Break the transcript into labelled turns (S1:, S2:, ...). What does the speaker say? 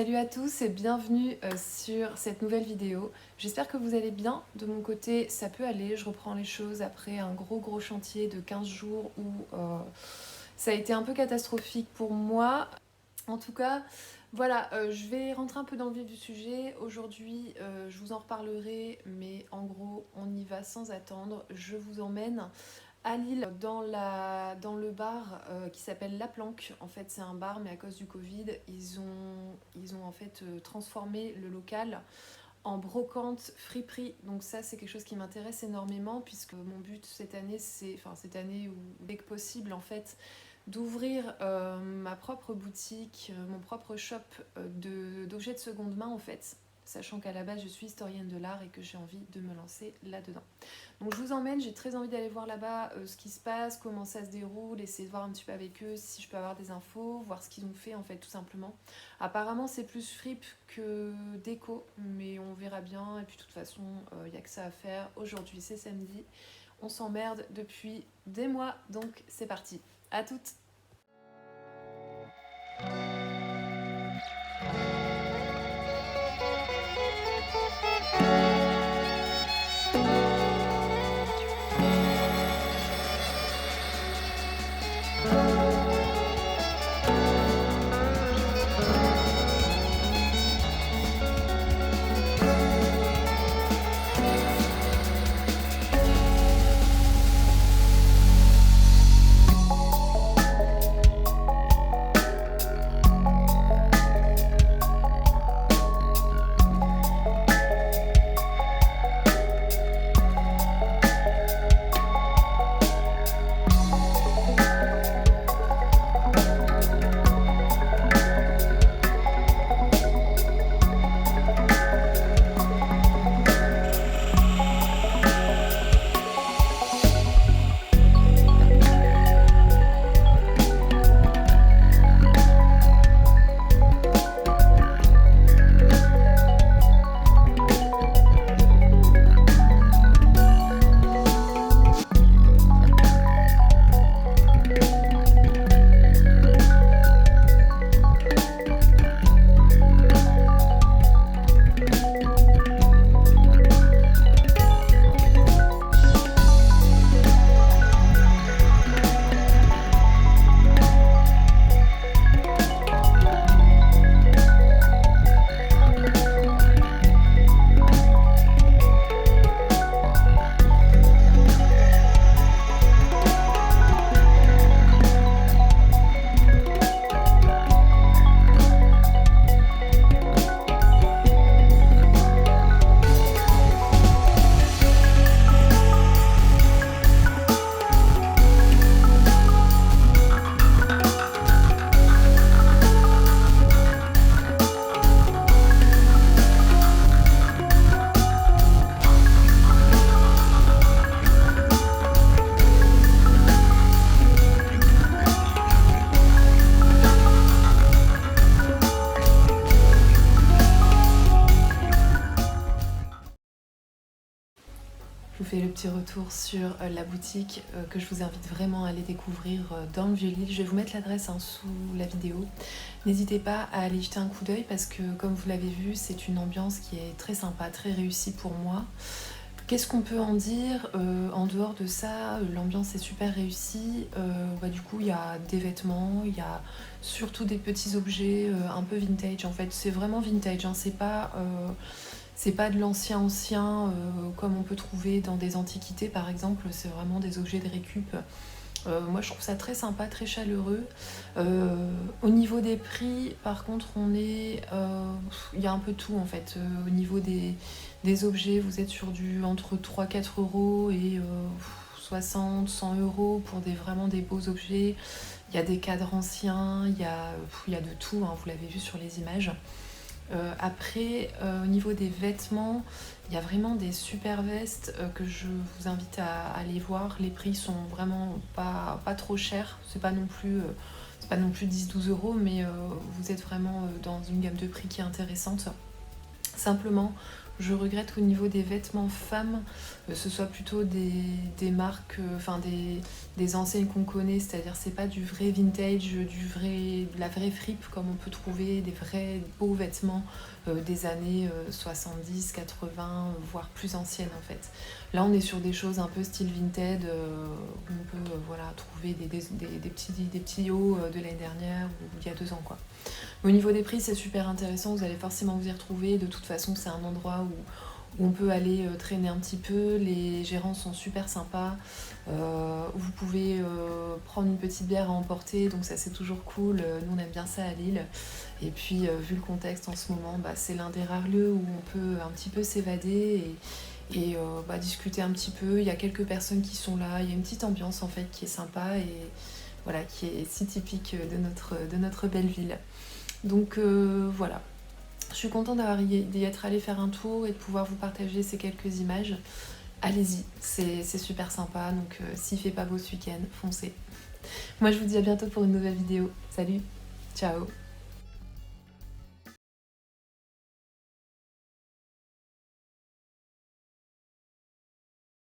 S1: Salut à tous et bienvenue sur cette nouvelle vidéo. J'espère que vous allez bien. De mon côté, ça peut aller. Je reprends les choses après un gros chantier de 15 jours où ça a été un peu catastrophique pour moi. En tout cas, voilà, je vais rentrer un peu dans le vif du sujet. Aujourd'hui, je vous en reparlerai, mais en gros, on y va sans attendre. Je vous emmène à Lille dans le bar qui s'appelle La Planque. En fait, c'est un bar, mais à cause du Covid, ils ont en fait transformé le local en brocante friperie. Donc ça, c'est quelque chose qui m'intéresse énormément puisque mon but cette année, cette année ou dès que possible en fait, d'ouvrir ma propre boutique, mon propre shop d'objets de seconde main en fait. Sachant qu'à la base je suis historienne de l'art et que j'ai envie de me lancer là-dedans. Donc je vous emmène, j'ai très envie d'aller voir là-bas ce qui se passe, comment ça se déroule, essayer de voir un petit peu avec eux si je peux avoir des infos, voir ce qu'ils ont fait en fait tout simplement. Apparemment c'est plus fripe que déco, mais on verra bien et puis de toute façon il n'y a que ça à faire. Aujourd'hui c'est samedi, on s'emmerde depuis des mois donc c'est parti. À toutes. Je vous fais le petit retour sur la boutique que je vous invite vraiment à aller découvrir dans le Vieux-Lille. Je vais vous mettre l'adresse sous la vidéo. N'hésitez pas à aller jeter un coup d'œil parce que comme vous l'avez vu, c'est une ambiance qui est très sympa, très réussie pour moi. Qu'est-ce qu'on peut en dire en dehors de ça? L'ambiance est super réussie. Du coup, il y a des vêtements, il y a surtout des petits objets un peu vintage. En fait, c'est vraiment vintage, hein. C'est pas de l'ancien comme on peut trouver dans des antiquités par exemple, c'est vraiment des objets de récup. Moi je trouve ça très sympa, très chaleureux. Au niveau des prix, par contre, il y a un peu tout en fait. Au niveau des objets, vous êtes sur entre 3-4 euros et 60, 100 euros pour vraiment des beaux objets. Il y a des cadres anciens, il y a de tout, hein, vous l'avez vu sur les images. Après, au niveau des vêtements, il y a vraiment des super vestes que je vous invite à aller voir. Les prix sont vraiment pas trop chers. C'est pas non plus 10-12 euros, mais vous êtes vraiment dans une gamme de prix qui est intéressante. Simplement, je regrette qu'au niveau des vêtements femmes, ce soit plutôt des marques, enfin des enseignes qu'on connaît, c'est-à-dire c'est pas du vrai vintage, de la vraie fripe comme on peut trouver des vrais beaux vêtements des années 70, 80, voire plus anciennes en fait. Là on est sur des choses un peu style vintage, où on peut voilà, trouver des petits hauts de l'année dernière ou il y a 2 ans quoi. Au niveau des prix, c'est super intéressant, vous allez forcément vous y retrouver. De toute façon, c'est un endroit où on peut aller traîner un petit peu. Les gérants sont super sympas. Vous pouvez prendre une petite bière à emporter, donc ça c'est toujours cool. Nous on aime bien ça à Lille. Et puis vu le contexte en ce moment, c'est l'un des rares lieux où on peut un petit peu s'évader et discuter un petit peu. Il y a quelques personnes qui sont là, il y a une petite ambiance en fait qui est sympa et voilà, qui est si typique de notre belle ville. Donc voilà, je suis contente d'y être allée faire un tour et de pouvoir vous partager ces quelques images. Allez-y, c'est super sympa, donc s'il fait pas beau ce week-end, foncez. Moi je vous dis à bientôt pour une nouvelle vidéo. Salut, ciao.